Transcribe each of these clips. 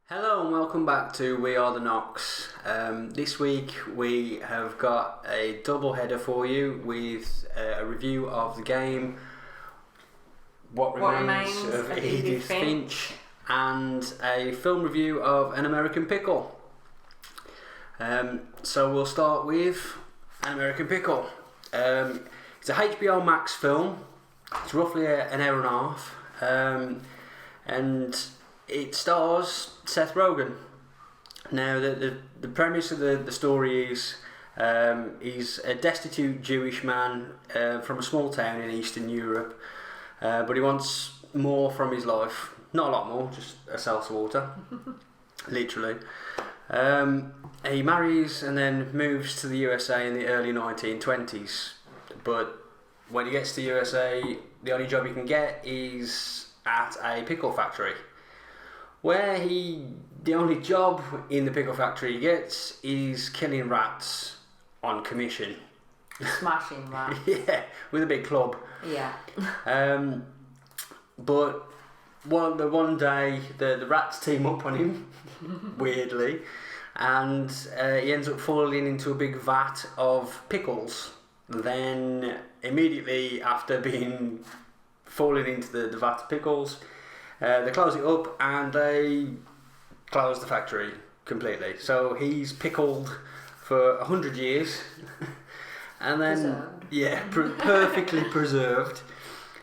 Hello and welcome back to We Are the Knocks. This week we have got a double header for you with a review of the game What Remains of Edith Finch and a film review of An American Pickle. So we'll start with An American Pickle. It's a HBO Max film. It's roughly an hour and a half. And it stars Seth Rogen. Now, the premise of the story is he's a destitute Jewish man from a small town in Eastern Europe, but he wants more from his life. Not a lot more, just a seltzer water, literally. He marries and then moves to the USA in the early 1920s, but when he gets to the USA, the only job he can get is at a pickle factory, where the only job in the pickle factory he gets is killing rats on commission. Smashing rats. Yeah, with a big club. Yeah. But one day the rats team up on him, weirdly, and he ends up falling into a big vat of pickles. Then immediately after falling into the vat of pickles, they close it up and they close the factory completely. So he's pickled for 100 years, and then perfectly preserved.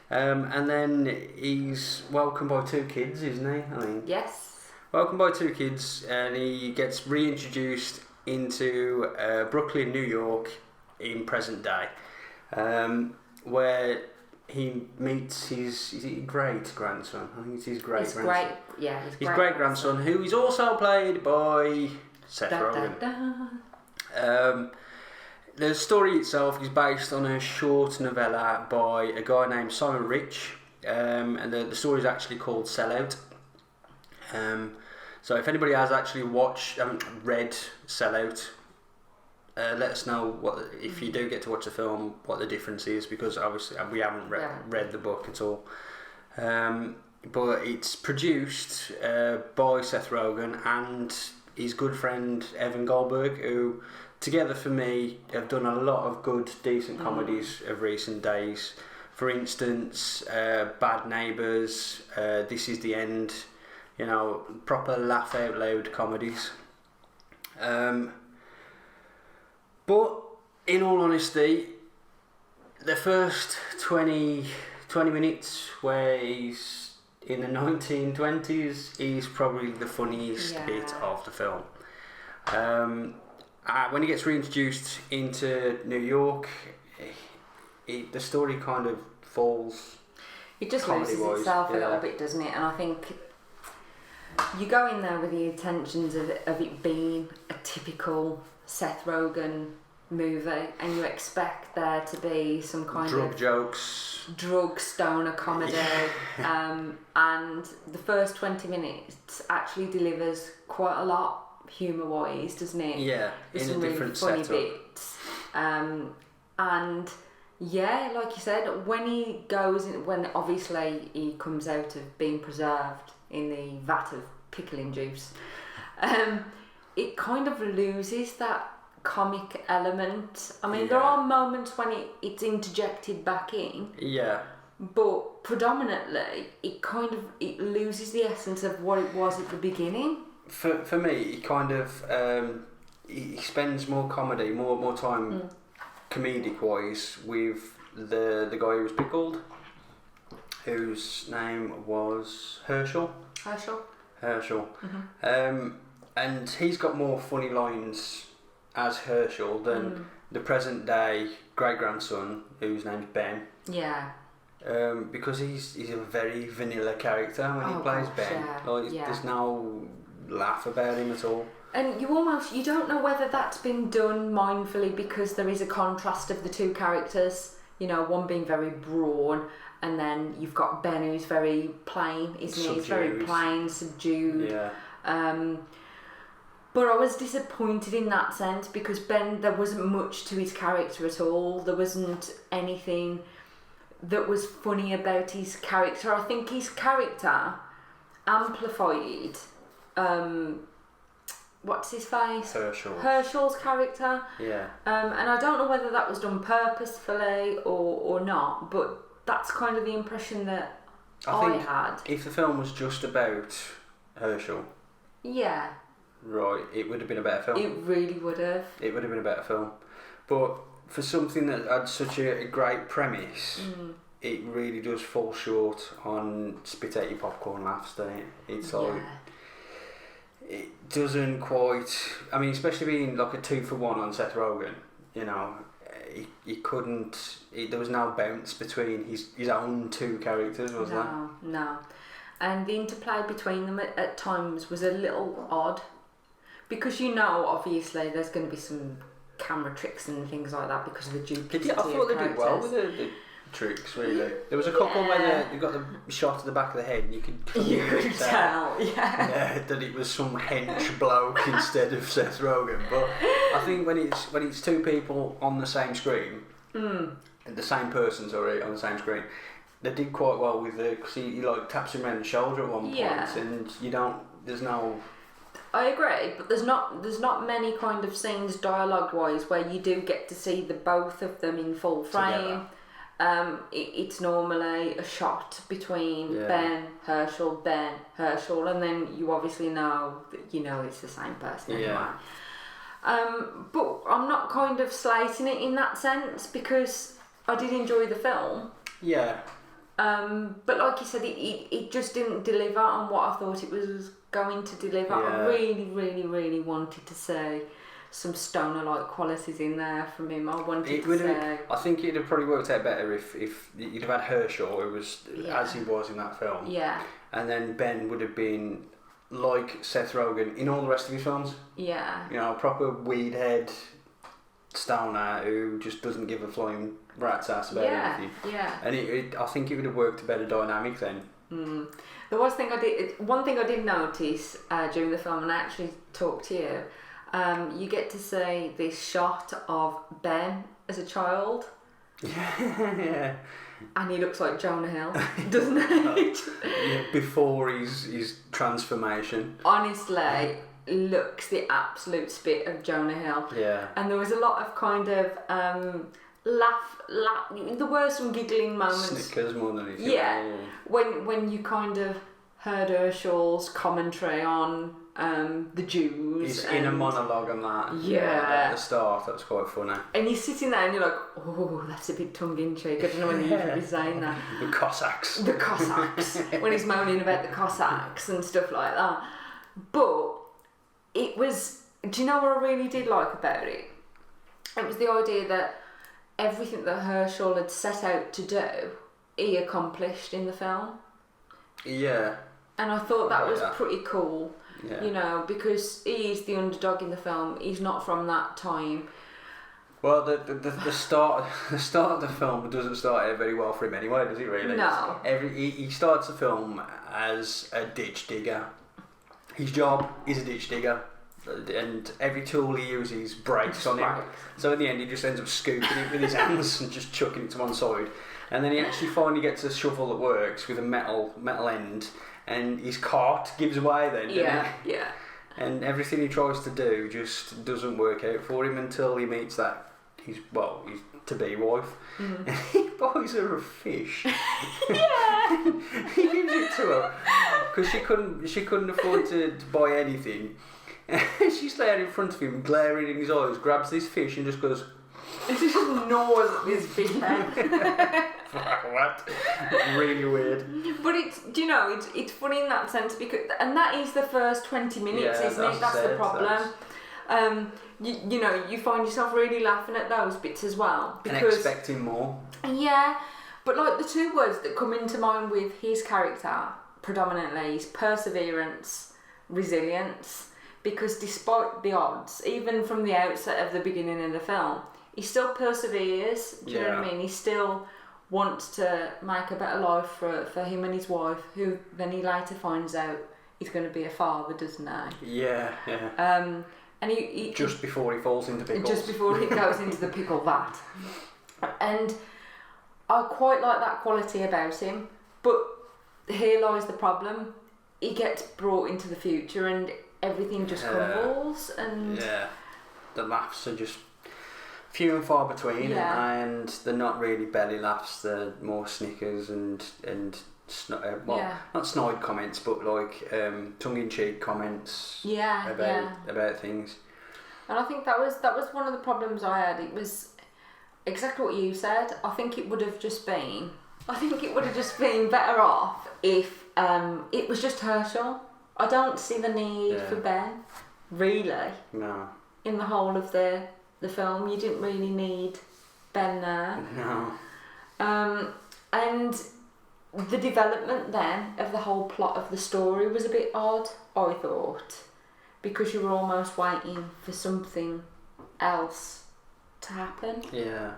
And then he's welcomed by two kids, isn't he? Yes. Welcomed by two kids, and he gets reintroduced into Brooklyn, New York, in present day, where he meets his great grandson. I think it's his great grandson. His great grandson, who is also played by Seth Rogen. The story itself is based on a short novella by a guy named Simon Rich, and the story is actually called Sellout. So if anybody has actually read Sellout, let us know if you do get to watch the film, what the difference is, because obviously we haven't read the book at all. But it's produced by Seth Rogen and his good friend Evan Goldberg, who together for me have done a lot of good, decent comedies of recent days. For instance, Bad Neighbours, This Is the End, proper laugh out loud comedies. But in all honesty, the first 20 minutes where he's in the 1920s is probably the funniest bit of the film. When he gets reintroduced into New York, the story kind of falls. It just loses itself a little bit, doesn't it? And I think you go in there with the intentions of it being a typical Seth Rogen movie, and you expect there to be some kind of jokes, drug stoner comedy, and the first 20 minutes actually delivers quite a lot humour wise, doesn't it? Yeah, there's in some a different really funny setup. bits, and yeah, like you said, when obviously he comes out of being preserved in the vat of pickling juice, it kind of loses that comic element. I mean, there are moments when it's interjected back in. Yeah. But predominantly, it loses the essence of what it was at the beginning. For me, he kind of he spends more comedy, more time comedic wise with the guy who was pickled, whose name was Herschel. Mm-hmm. And he's got more funny lines as Herschel than the present day great grandson, whose name's Ben. Yeah. Because he's a very vanilla character when he plays Ben. There's no laugh about him at all. And you don't know whether that's been done mindfully, because there is a contrast of the two characters. One being very brawn, and then you've got Ben, who's very plain, isn't he? He's very plain, subdued. Yeah. But I was disappointed in that sense, because Ben, there wasn't much to his character at all. There wasn't anything that was funny about his character. I think his character amplified what's his face? Herschel's character. Yeah. And I don't know whether that was done purposefully or not, but that's kind of the impression that I had. If the film was just about Herschel, yeah, right, it would have been a better film. It really would have. It would have been a better film. But for something that had such a great premise, it really does fall short on spit out your popcorn laughs, doesn't it? It's like, it doesn't quite, I mean, especially being like a 2-for-1 on Seth Rogen, you know, he couldn't, there was no bounce between his own two characters, was there? No. And the interplay between them at times was a little odd, because you know, obviously, there's going to be some camera tricks and things like that because of the duplicity. I thought they did well with the tricks, really. There was a couple where they got the shot of the back of the head and you could tell that it was some hench bloke instead of Seth Rogen. But I think when it's two people on the same screen, the same person's already on the same screen, they did quite well with the, because he like taps him around the shoulder at one point, and there's no. I agree, but there's not many kind of scenes dialogue wise where you do get to see the both of them in full frame. It's normally a shot between Ben Herschel, and then you obviously know that it's the same person anyway. But I'm not kind of slating it in that sense, because I did enjoy the film. Yeah. But like you said, it just didn't deliver on what I thought it was going to deliver. I really, really, really wanted to see some stoner-like qualities in there from him. I think it'd have probably worked out better if you'd have had Herschel, who was as he was in that film. Yeah. And then Ben would have been like Seth Rogen in all the rest of his films. Yeah. You know, a proper weed head stoner who just doesn't give a flying rat's ass about anything. Yeah. And I think it would have worked a better dynamic then. There was one thing I did notice during the film, and I actually talked to you. You get to see this shot of Ben as a child. Yeah. And he looks like Jonah Hill, doesn't he? Before his transformation. Honestly, looks the absolute spit of Jonah Hill. Yeah. And there was a lot of kind of laugh. There were some giggling moments. Snickers more than anything. Yeah. When you kind of heard Herschel's commentary on the Jews. He's in a monologue on that. Yeah. At the start, that was quite funny. And you're sitting there and you're like, oh, that's a bit tongue-in-cheek. I don't know when you should be saying that. The Cossacks. The Cossacks. When he's moaning about the Cossacks and stuff like that. But it was... Do you know what I really did like about it? It was the idea that everything that Herschel had set out to do, he accomplished in the film. Yeah. And I thought that was pretty cool. Yeah. Because he is the underdog in the film. He's not from that time. Well, the start of the film doesn't start out very well for him anyway, does it really? No. He starts the film as a ditch digger. His job is a ditch digger, and every tool he uses breaks on him. So in the end, he just ends up scooping it with his hands and just chucking it to one side. And then he actually finally gets a shovel that works with a metal end. And his cart gives away then, doesn't it? Yeah. And everything he tries to do just doesn't work out for him until he meets his to-be wife. And he buys her a fish. Yeah. He gives it to her because she couldn't afford to buy anything. She's there in front of him, glaring in his eyes, grabs this fish and just goes... It just gnaws at his fish head. What? Really weird. But it's funny in that sense, because and that is the first 20 minutes, isn't it? That's the problem. You find yourself really laughing at those bits as well, because and expecting more. Yeah, but like the two words that come into mind with his character predominantly is perseverance, resilience. Because despite the odds, even from the outset of the beginning of the film, he still perseveres. Do you know what I mean? He still wants to make a better life for him and his wife, who then he later finds out he's going to be a father, doesn't he? Yeah. And he just before he falls into pickles. Just before he goes into the pickle vat. And I quite like that quality about him, but here lies the problem. he gets brought into the future and everything just crumbles, and the laughs are just few and far between, and they're not really belly laughs, they're more snickers and not snide comments, but like tongue-in-cheek comments about things. And I think that was one of the problems I had. It was exactly what you said. I think it would have just been better off if it was just Herschel. I don't see the need for Ben, really. No. In the whole of the film, you didn't really need Ben there. No. And the development then of the whole plot of the story was a bit odd, I thought, because you were almost waiting for something else to happen. Yeah.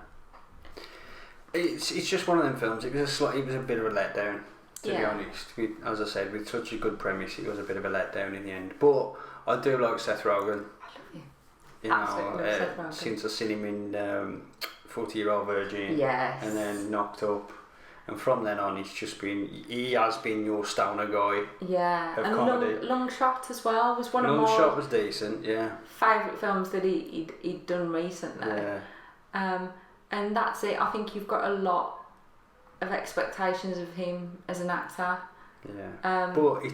It's just one of them films. It was a bit of a letdown, to be honest. As I said, with such a good premise, it was a bit of a letdown in the end. But I do like Seth Rogen. You know, since I've seen him in 40-Year-Old Virgin, and then Knocked Up, and from then on he has been your stoner guy. Yeah, and Long Shot as well was one of my... Long Shot was decent, favourite films that he'd done recently. Yeah. And that's it. I think you've got a lot of expectations of him as an actor. Yeah. But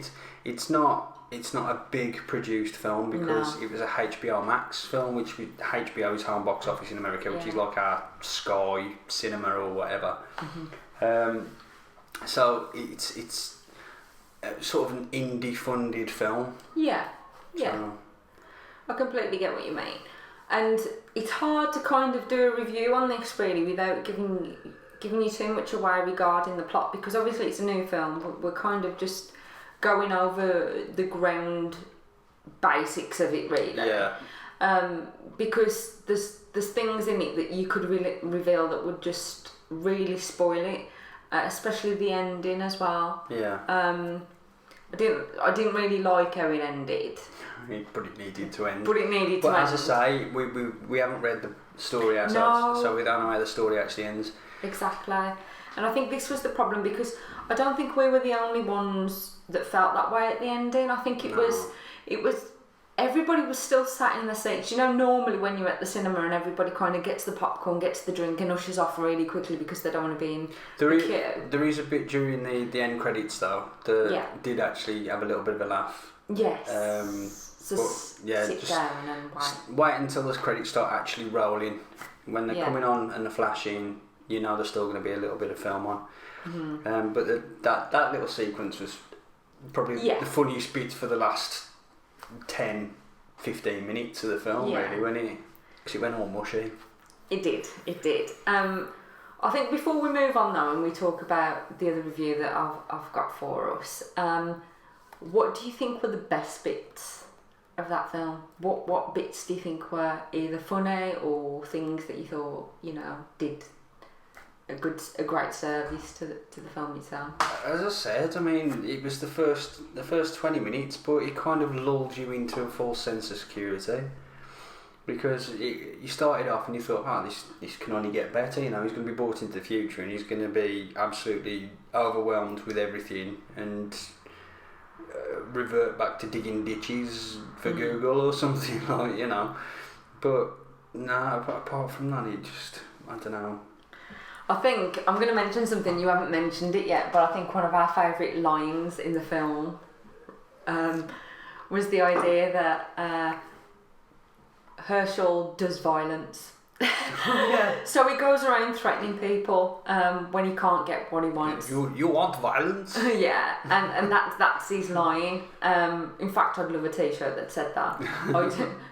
it's not a big produced film because it was a HBO Max film, which HBO is home box office in America, which is like our Sky Cinema or whatever. Mm-hmm. So it's sort of an indie funded film. Yeah. So. I completely get what you mean, and it's hard to kind of do a review on this really without giving you too much away regarding the plot, because obviously it's a new film, but we're kind of just going over the ground basics of it really. Because there's things in it that you could really reveal that would just really spoil it, especially the ending as well. I didn't really like how it ended. But it needed to end. But as I say, we haven't read the story ourselves, so we don't know how the story actually ends. Exactly. And I think this was the problem, because I don't think we were the only ones that felt that way at the ending. I think it was everybody was still sat in the seats. You know, normally when you're at the cinema and everybody kind of gets the popcorn, gets the drink and ushers off really quickly because they don't want to be in the queue. There is a bit during the end credits though that did actually have a little bit of a laugh. Yes. Sit down and wait until the credits start actually rolling. When they're coming on and they're flashing, you know there's still going to be a little bit of film on. Mm-hmm. But that little sequence was probably the funniest bit for the last 10-15 minutes of the film, really, wasn't it? Because it went all mushy. It did. I think before we move on though and we talk about the other review that I've got for us, what do you think were the best bits of that film? What bits do you think were either funny or things that you thought, did a great service to the film itself? As I said, I mean, it was the first 20 minutes, but it kind of lulled you into a false sense of security, because you started off and you thought, this can only get better. He's going to be brought into the future and he's going to be absolutely overwhelmed with everything and revert back to digging ditches for Google or something But no, apart from that, it just, I don't know. I think I'm going to mention something, you haven't mentioned it yet, but I think one of our favourite lines in the film was the idea that Herschel does violence. So he goes around threatening people when he can't get what he wants. You want violence? and that's his line. In fact, I'd love a t-shirt that said that.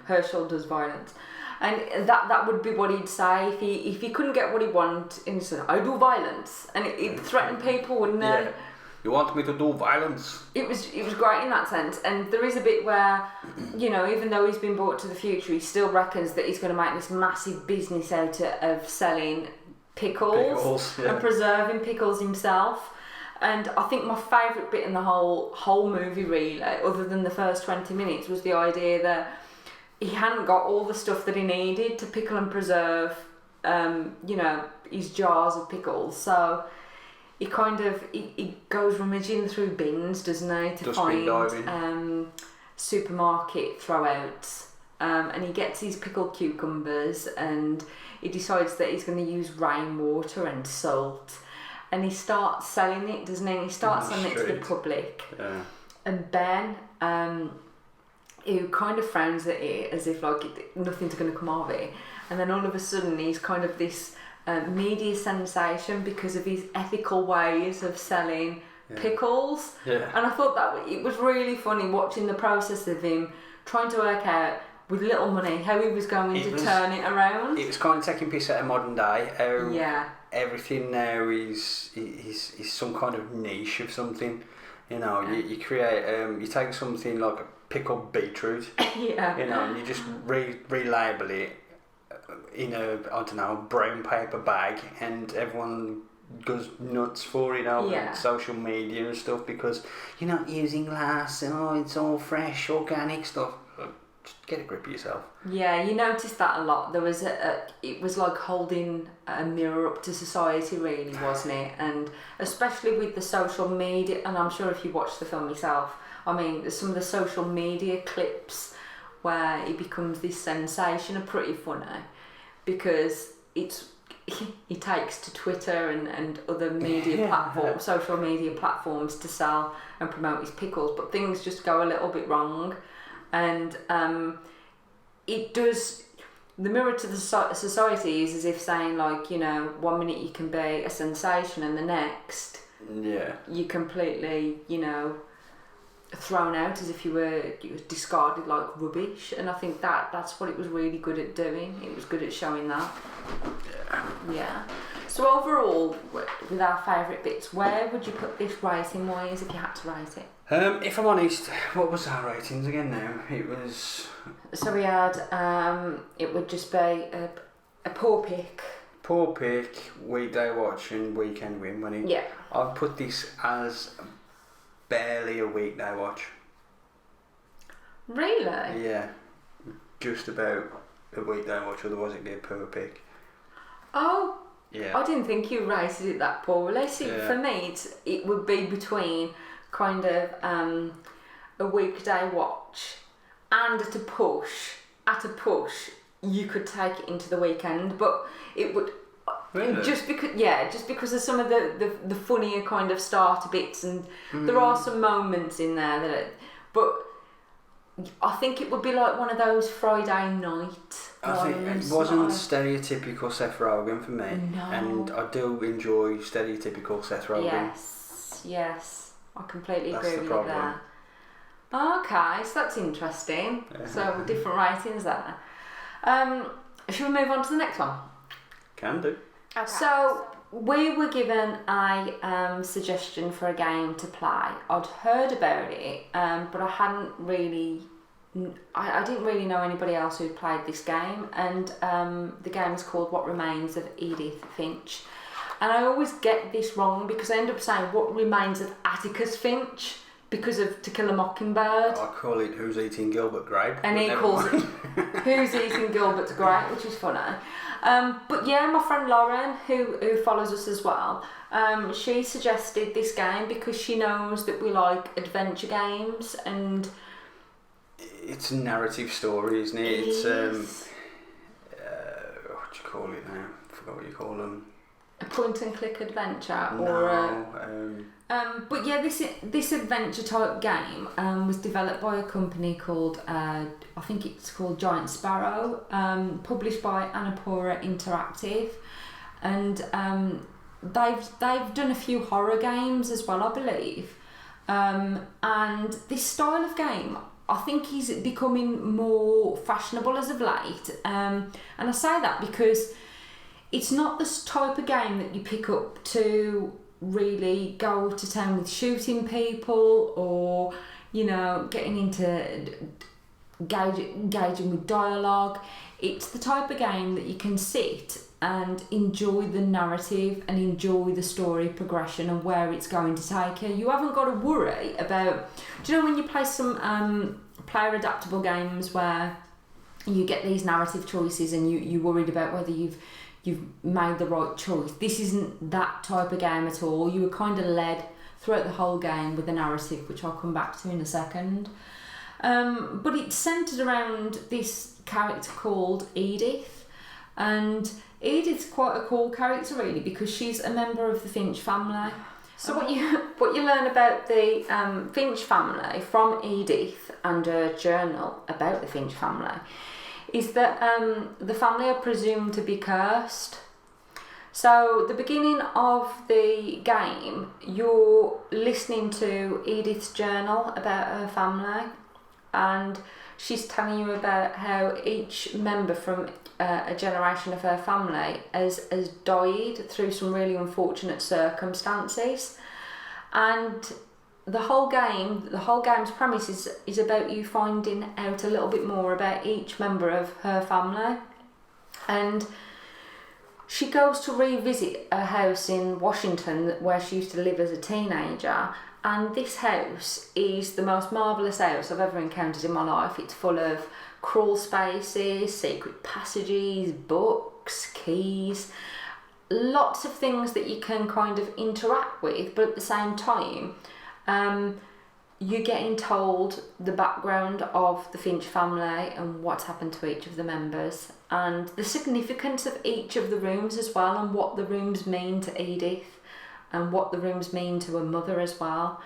Herschel does violence. And that would be what he'd say if he couldn't get what he wanted. And he said, I do violence. And he'd threaten people, wouldn't he? Yeah. You want me to do violence? It was great in that sense. And there is a bit where, even though he's been brought to the future, he still reckons that he's going to make this massive business out of selling pickles and preserving pickles himself. And I think my favourite bit in the whole movie, really, other than the first 20 minutes, was the idea that he hadn't got all the stuff that he needed to pickle and preserve, his jars of pickles. So he goes rummaging through bins, doesn't he, to Dustbin diving. find supermarket throwouts. And he gets his pickled cucumbers, and he decides that he's going to use rainwater and salt, and he starts selling it, doesn't he? He starts selling it to the public. Yeah. And Ben, who kind of frowns at it as if like nothing's going to come of it, and then all of a sudden he's kind of this media sensation because of his ethical ways of selling pickles. Yeah. And I thought that it was really funny watching the process of him trying to work out with little money how he was going to turn it around. It was kind of taking piss out of modern day. Yeah. Everything now is some kind of niche of something. You know, you create you take something like a pickled beetroot. Yeah. You know, and you just relabel it in a, I don't know, brown paper bag, and everyone goes nuts for it over social media and stuff because you're not using glass and it's all fresh organic stuff. Just get a grip of yourself. Yeah, you noticed that a lot. There was it was like holding a mirror up to society, really, wasn't it? And especially with the social media, and I'm sure if you watch the film yourself, I mean, some of the social media clips where he becomes this sensation are pretty funny because he takes to Twitter and other media platforms, social media platforms, to sell and promote his pickles, but things just go a little bit wrong. And it does, the mirror to the society is as if saying, like, you know, 1 minute you can be a sensation and the next you completely, you know, thrown out as if you were discarded like rubbish. And I think that's what it was really good at doing. It was good at showing that. Yeah. So overall, with our favourite bits, where would you put this rating wise if you had to rate it? If I'm honest, what was our ratings again now? It was... So we had, it would just be a poor pick. Poor pick, weekday watch and weekend win, wouldn't it? Yeah. I've put this as barely a weekday watch. Really? Yeah. Just about a weekday watch, otherwise it'd be a poor pick. Oh. Yeah. I didn't think you rated it that poorly. See, for me, it would be between kind of a weekday watch and at a push, you could take it into the weekend, but it would just because of some of the funnier kind of starter bits, and there are some moments in there but I think it would be like one of those Friday night I think it wasn't stereotypical Seth Rogen for me, and I do enjoy stereotypical Seth Rogen. Yes, I completely That's agree the with problem. you there. Okay, so that's interesting. So different ratings there. Should we move on to the next one? Can do. Okay. So we were given a suggestion for a game to play. I'd heard about it, but I hadn't really. I didn't really know anybody else who'd played this game, and the game is called What Remains of Edith Finch. And I always get this wrong because I end up saying What Remains of Atticus Finch because of To Kill a Mockingbird. I call it Who's Eating Gilbert Grape. And he calls it Who's Eating Gilbert's Grape, which is funny. But yeah, my friend Lauren, who follows us as well, she suggested this game because she knows that we like adventure games, and it's a narrative story, isn't it? It's what do you call it now? I forgot what you call them. A point and click adventure, but yeah, this adventure type game was developed by a company called I think it's called Giant Sparrow, published by Annapurna Interactive, and they've done a few horror games as well, I believe, and this style of game I think is becoming more fashionable as of late, and I say that because it's not this type of game that you pick up to really go to town with shooting people or, you know, getting into engaging with dialogue. It's the type of game that you can sit and enjoy the narrative and enjoy the story progression and where it's going to take you. You haven't got to worry about... Do you know when you play some player adaptable games where you get these narrative choices and you're worried about whether you've you've made the right choice. This isn't that type of game at all. You were kind of led throughout the whole game with a narrative, which I'll come back to in a second. But it's centred around this character called Edith, and Edith's quite a cool character really because she's a member of the Finch family. So what you learn about the Finch family from Edith and a journal about the Finch family is that the family are presumed to be cursed. So the beginning of the game, you're listening to Edith's journal about her family, and she's telling you about how each member from a generation of her family has died through some really unfortunate circumstances. And the whole game's premise is about you finding out a little bit more about each member of her family. And she goes to revisit a house in Washington where she used to live as a teenager, and this house is the most marvellous house I've ever encountered in my life. It's full of crawl spaces, secret passages, books, keys, lots of things that you can kind of interact with, but at the same time you're getting told the background of the Finch family and what's happened to each of the members and the significance of each of the rooms as well, and what the rooms mean to Edith and what the rooms mean to her mother as well.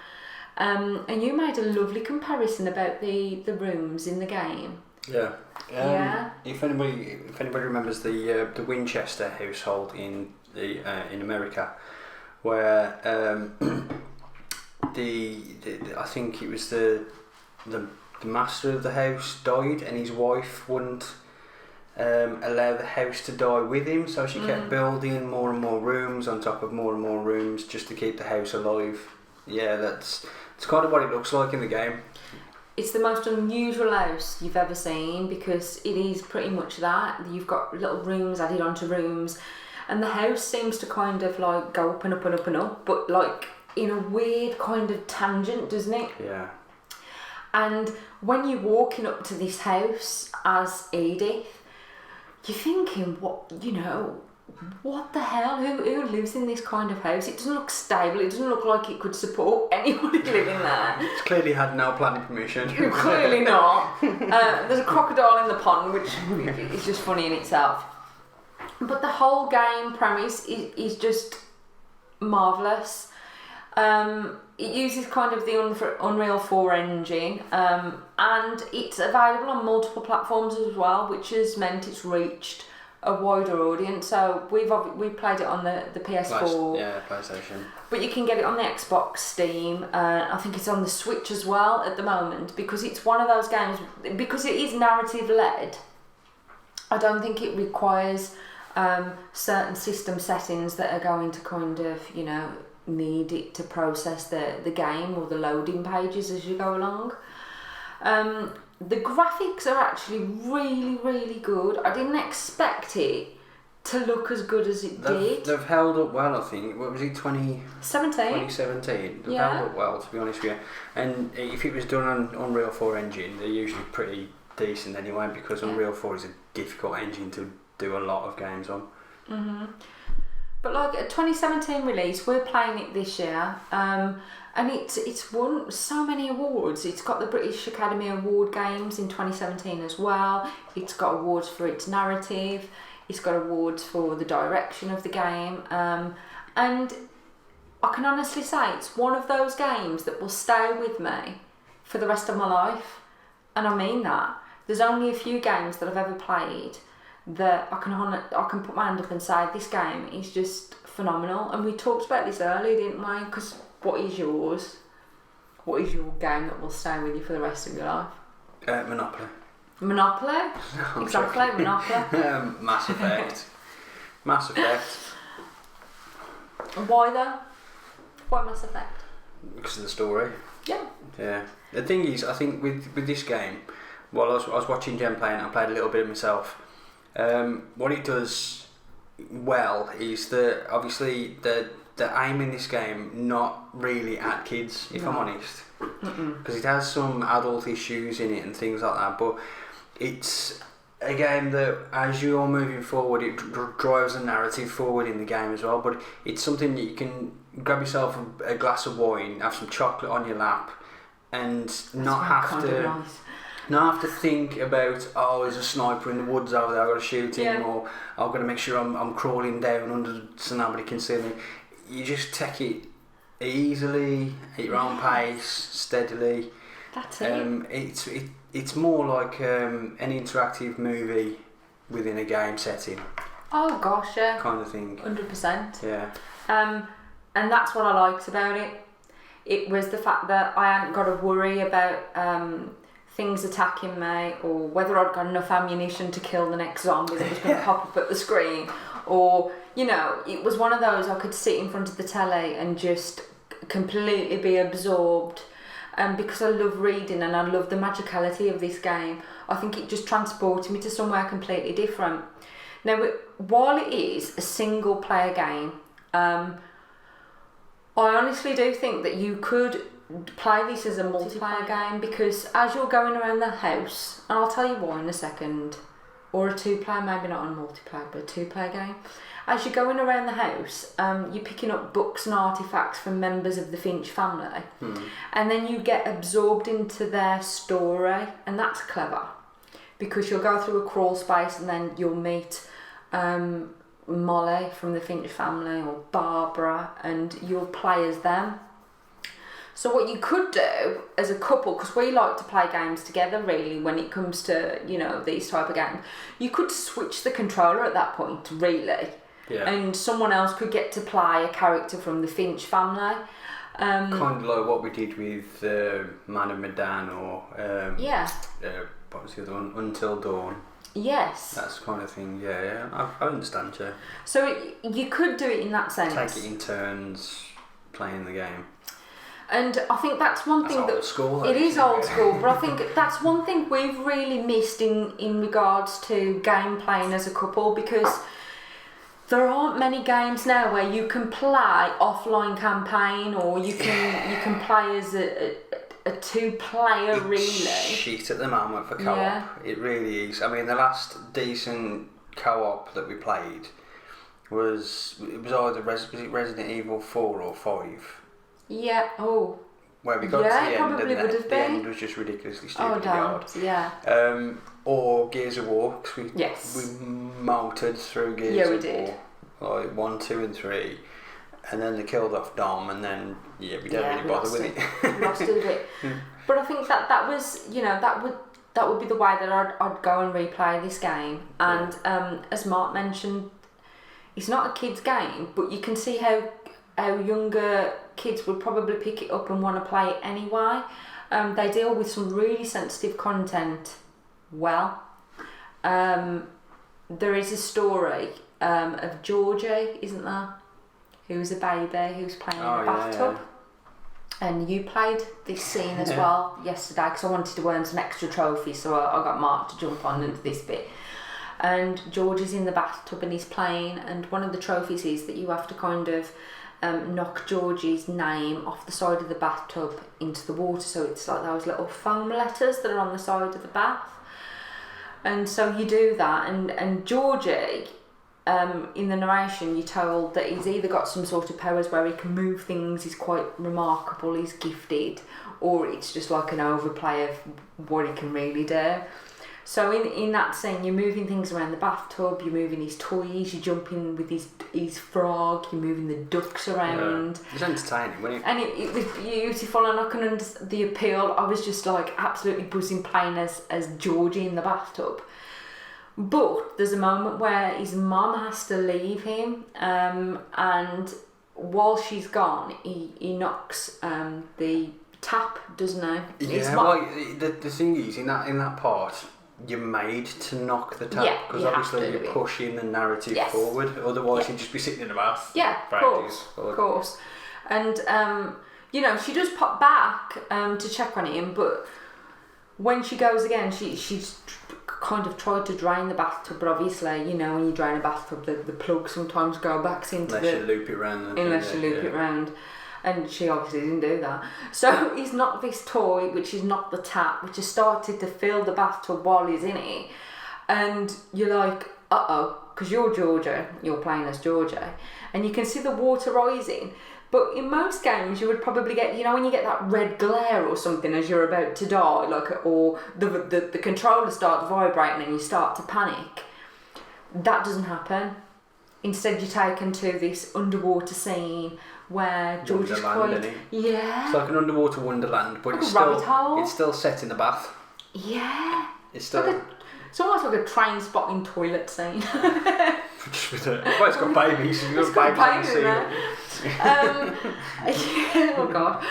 And you made a lovely comparison about the rooms in the game. Yeah. Yeah. If anybody remembers the Winchester household in America, where I think it was the master of the house died, and his wife wouldn't allow the house to die with him, so she kept building more and more rooms on top of more and more rooms just to keep the house alive. Yeah, it's kind of what it looks like in the game. It's the most unusual house you've ever seen because it is pretty much that. You've got little rooms added onto rooms, and the house seems to kind of like go up and up and up and up, but like in a weird kind of tangent, doesn't it? Yeah. And when you're walking up to this house as Edith, you're thinking, what the hell? Who lives in this kind of house? It doesn't look stable. It doesn't look like it could support anybody living there. It's clearly had no planning permission. Clearly not. There's a crocodile in the pond, which is just funny in itself. But the whole game premise is just marvellous. It uses kind of the Unreal 4 engine, and it's available on multiple platforms as well, which has meant it's reached a wider audience. So we've played it on the PS4, PlayStation, but you can get it on the Xbox, Steam. I think it's on the Switch as well at the moment, because it's one of those games, because it is narrative led. I don't think it requires certain system settings that are going to kind of need it to process the game or the loading pages as you go along. The graphics are actually really, really good. I didn't expect it to look as good as it did. They've held up well, I think. What was it, 2017? They've held up well, to be honest with you. And if it was done on Unreal 4 engine, they're usually pretty decent anyway, because Unreal 4 is a difficult engine to do a lot of games on. Mm-hmm. But like a 2017 release, we're playing it this year, and it's won so many awards. It's got the British Academy Award Games in 2017 as well. It's got awards for its narrative. It's got awards for the direction of the game, and I can honestly say it's one of those games that will stay with me for the rest of my life, and I mean that. There's only a few games that I've ever played that I can put my hand up and say this game is just phenomenal. And we talked about this earlier, didn't we? Because what is yours? What is your game that will stay with you for the rest of your life? Monopoly. Monopoly? No, exactly, joking. Monopoly. Mass Effect. Mass Effect. Why though? Why Mass Effect? Because of the story. Yeah. Yeah. The thing is, I think with this game, while I was watching Jen playing, I played a little bit of myself. What it does well is that obviously the aim in this game not really at kids, if I'm honest, because it has some adult issues in it and things like that. But it's a game that, as you're moving forward, it drives the narrative forward in the game as well. But it's something that you can grab yourself a glass of wine, have some chocolate on your lap, and not have to think about, oh, there's a sniper in the woods over there, I've got to shoot him, or I've got to make sure I'm crawling down under so nobody can see me. You just take it easily, at your own pace, steadily. That's it. It's more like an interactive movie within a game setting. Oh gosh, yeah. Kind of thing. 100%. Yeah. And that's what I liked about it. It was the fact that I hadn't got to worry about things attacking me, or whether I'd got enough ammunition to kill the next zombie that was going to pop up at the screen, or, you know, it was one of those I could sit in front of the telly and just completely be absorbed. Because I love reading and I love the magicality of this game, I think it just transported me to somewhere completely different. Now, while it is a single player game, I honestly do think that you could play this as a multiplayer game, because as you're going around the house, and I'll tell you why in a second, or a 2-player, maybe not a multiplayer, but a 2-player game. As you're going around the house, you're picking up books and artefacts from members of the Finch family, and then you get absorbed into their story, and that's clever, because you'll go through a crawl space and then you'll meet Molly from the Finch family, or Barbara, and you'll play as them. So what you could do as a couple, because we like to play games together really when it comes to, you know, these type of games, you could switch the controller at that point, really. Yeah. And someone else could get to play a character from the Finch family. Kind of like what we did with Man of Medan, or what was the other one? Until Dawn. Yes. That's kind of thing, yeah. I understand, yeah. So you could do it in that sense. Take it in turns, playing the game. And I think that's one thing old school. It is old school, but I think that's one thing we've really missed in regards to game playing as a couple, because there aren't many games now where you can play offline campaign, or you can play as a 2-player really. Shit at the moment for co-op. Yeah. It really is. I mean, the last decent co-op that we played was either Resident Evil 4 or 5. Yeah. Oh. Where we got to the end, probably and would have the been. end was just ridiculously stupid. Yeah. Or Gears of War, because we motored through Gears of War, like 1, 2, and 3, and then they killed off Dom, and then we don't really bother with it. Lost it a bit. But I think that was, you know, that would be the way that I'd go and replay this game. And as Mark mentioned, it's not a kids' game, but you can see how younger kids would probably pick it up and want to play it anyway. They deal with some really sensitive content well. There is a story of Georgie, isn't there? Who's a baby who's playing in a bathtub. Yeah. And you played this scene as well yesterday, because I wanted to earn some extra trophies, so I got Mark to jump on into this bit. And George is in the bathtub and he's playing, and one of the trophies is that you have to kind of knock Georgie's name off the side of the bathtub into the water, so it's like those little foam letters that are on the side of the bath. And so you do that, and Georgie, in the narration, you're told that he's either got some sort of powers where he can move things, he's quite remarkable, he's gifted, or it's just like an overplay of what he can really do. So in that scene, you're moving things around the bathtub, you're moving his toys, you're jumping with his frog, you're moving the ducks around. Yeah. It was entertaining, wasn't it? And it was beautiful, and I can understand the appeal. I was just like absolutely buzzing playing as Georgie in the bathtub. But there's a moment where his mum has to leave him, and while she's gone, he knocks the tap, doesn't he? Yeah, well, the thing is, in that part, you're made to knock the tap, because obviously you're pushing the narrative forward, otherwise you'd just be sitting in the bath. Yeah, of course. And you know, she does pop back to check on him, but when she goes again, she's kind of tried to drain the bathtub, but obviously, you know, when you drain a bathtub, the plug sometimes go back into unless you loop it round. And she obviously didn't do that. So he's knocked this toy, which is not the tap, which has started to fill the bathtub while he's in it. and you're like, because you're Georgia, you're playing as Georgia, and you can see the water rising. But in most games, you would probably get, you know, when you get that red glare or something as you're about to die, like, or the controller starts vibrating and you start to panic. That doesn't happen. Instead, you're taken to this underwater scene where George is quite... Yeah. It's like an underwater wonderland, but like it's still set in the bath. Yeah. It's still... It's almost like a train spotting toilet scene. Just with it. Well, it's got babies. It's got babies in there. Oh god.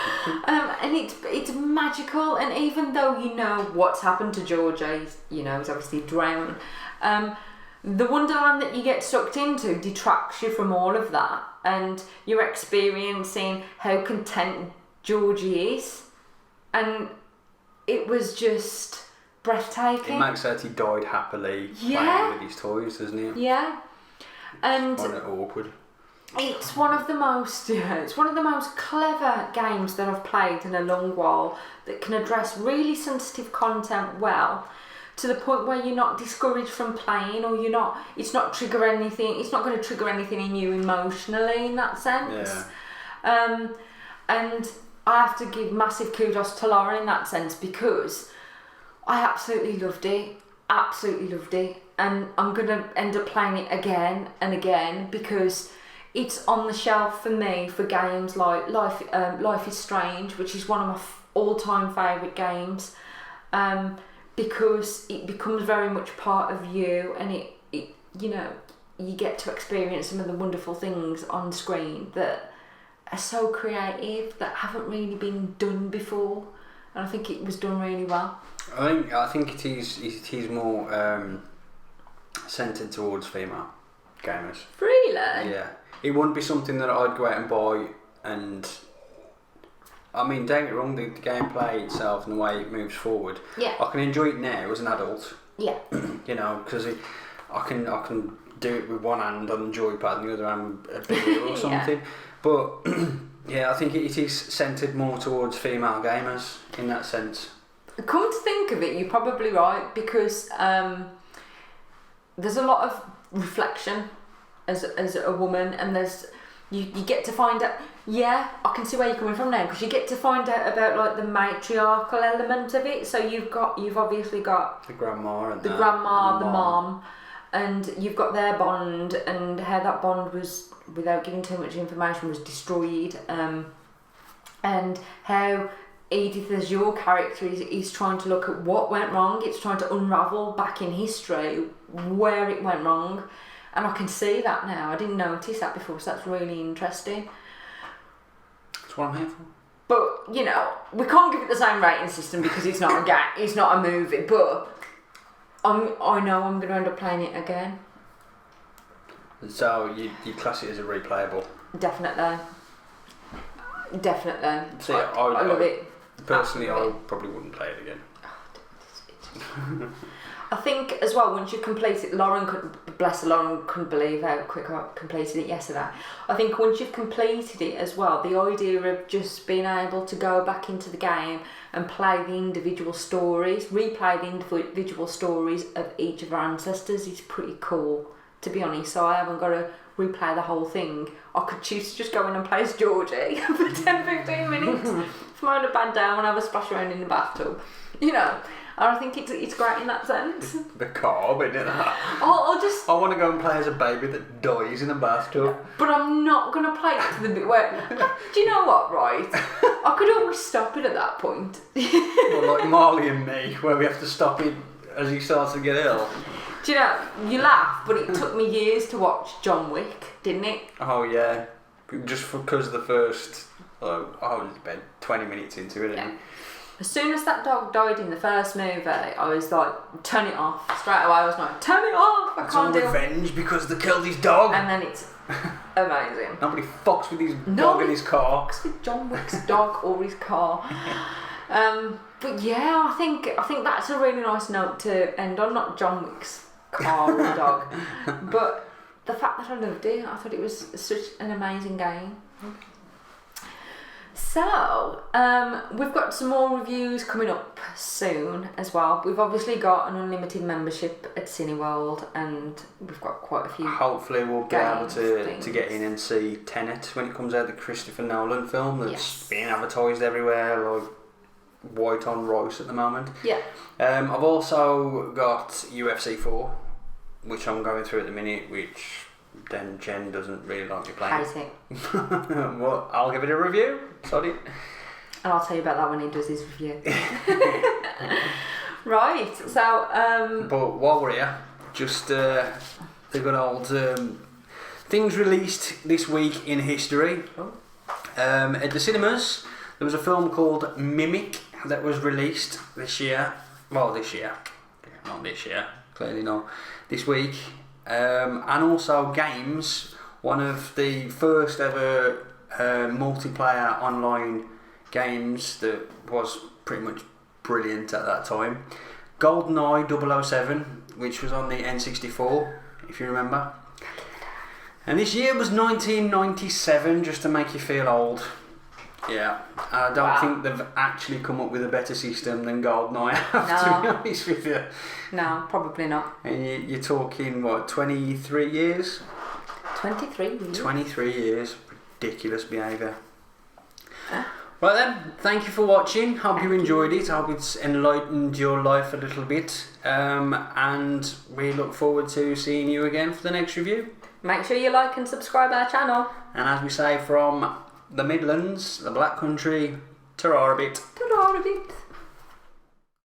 And it's magical, and even though you know what's happened to Georgia, he's obviously drowned. The wonderland that you get sucked into detracts you from all of that, and you're experiencing how content Georgie is, and it was just breathtaking. It makes out he died happily playing with his toys, doesn't it? Yeah. And it's awkward. It's one of the most clever games that I've played in a long while that can address really sensitive content well, to the point where you're not discouraged from playing, or it's not going to trigger anything in you emotionally in that sense. Yeah. And I have to give massive kudos to Lauren in that sense, because I absolutely loved it, and I'm going to end up playing it again and again, because it's on the shelf for me for games like Life is Strange, which is one of my all-time favourite games, because it becomes very much part of you, and it you get to experience some of the wonderful things on screen that are so creative, that haven't really been done before, and I think it was done really well. I think it is more centred towards female gamers. Really? Yeah. It wouldn't be something that I'd go out and buy, and I mean, don't get me wrong, the gameplay itself and the way it moves forward, I can enjoy it now as an adult. Yeah. Because I can do it with one hand on the joypad and the other hand a video or something. But yeah, I think it is centred more towards female gamers in that sense. Come to think of it, you're probably right, because there's a lot of reflection as a woman, and you get to find out. Yeah, I can see where you're coming from now, because you get to find out about like the matriarchal element of it. So you've obviously got the grandma and the mom, and you've got their bond, and how that bond was, without giving too much information, was destroyed, and how Edith, as your character, is trying to look at what went wrong. It's trying to unravel back in history where it went wrong, and I can see that now. I didn't notice that before, so that's really interesting. That's what I'm here for. But we can't give it the same rating system because it's not a game, it's not a movie. But I know I'm going to end up playing it again. So you class it as a replayable? Definitely. See, I love it. Personally, I probably wouldn't play it again. I think as well, once you complete it, Lauren couldn't believe how quick I completed it yesterday. I think once you've completed it as well, the idea of just being able to go back into the game and play the individual stories, replay the individual stories of each of our ancestors is pretty cool, to be honest. So I haven't got to replay the whole thing. I could choose to just go in and play as Georgie for 10-15 minutes, throw a bad down and have a splash around in the bathtub, And I think it's great in that sense. The carb, isn't it? I want to go and play as a baby that dies in a bathtub. But I'm not going to play it to the bit where... Do you know what, right? I could always stop it at that point. Well, like Marley and Me, where we have to stop it as he starts to get ill. Do you know, you laugh, but it took me years to watch John Wick, didn't it? Oh, yeah. Just because of the first... I was in bed 20 minutes into it, yeah. As soon as that dog died in the first movie, I was like, turn it off. Straight away, I was like, turn it off! I can't do it. It's all revenge because they killed his dog. And then it's amazing. Nobody fucks with his dog in his car. Fucks with John Wick's dog or his car. But yeah, I think that's a really nice note to end on. Not John Wick's car or dog, but the fact that I loved it. I thought it was such an amazing game. So, we've got some more reviews coming up soon as well. We've obviously got an unlimited membership at Cineworld, and we've got quite a few. Hopefully we'll be able to get in and see Tenet when it comes out, the Christopher Nolan film that's being advertised everywhere, like white on rice at the moment. Yeah. I've also got UFC 4, which I'm going through at the minute, which then Jen doesn't really like me playing. Hate it. Well, I'll give it a review. Sorry. And I'll tell you about that when he does his review. Right, so... But while we're here, just the good old things released this week in history. At the cinemas, there was a film called Mimic that was released this year. Well, this year. Not this year, clearly not. This week. And also Games, one of the first ever multiplayer online games that was pretty much brilliant at that time. GoldenEye 007, which was on the N64, if you remember. And this year was 1997, just to make you feel old. Yeah, I don't think they've actually come up with a better system than GoldenEye, to be honest with you. No, probably not. And you're talking, what, 23 years? 23, really? 23 years. Ridiculous behaviour. Right then, thank you for watching. Hope you enjoyed it. Hope it's enlightened your life a little bit. And we look forward to seeing you again for the next review. Make sure you like and subscribe our channel. And as we say from the Midlands, the Black Country, ta-ra a bit. Ta-ra a bit.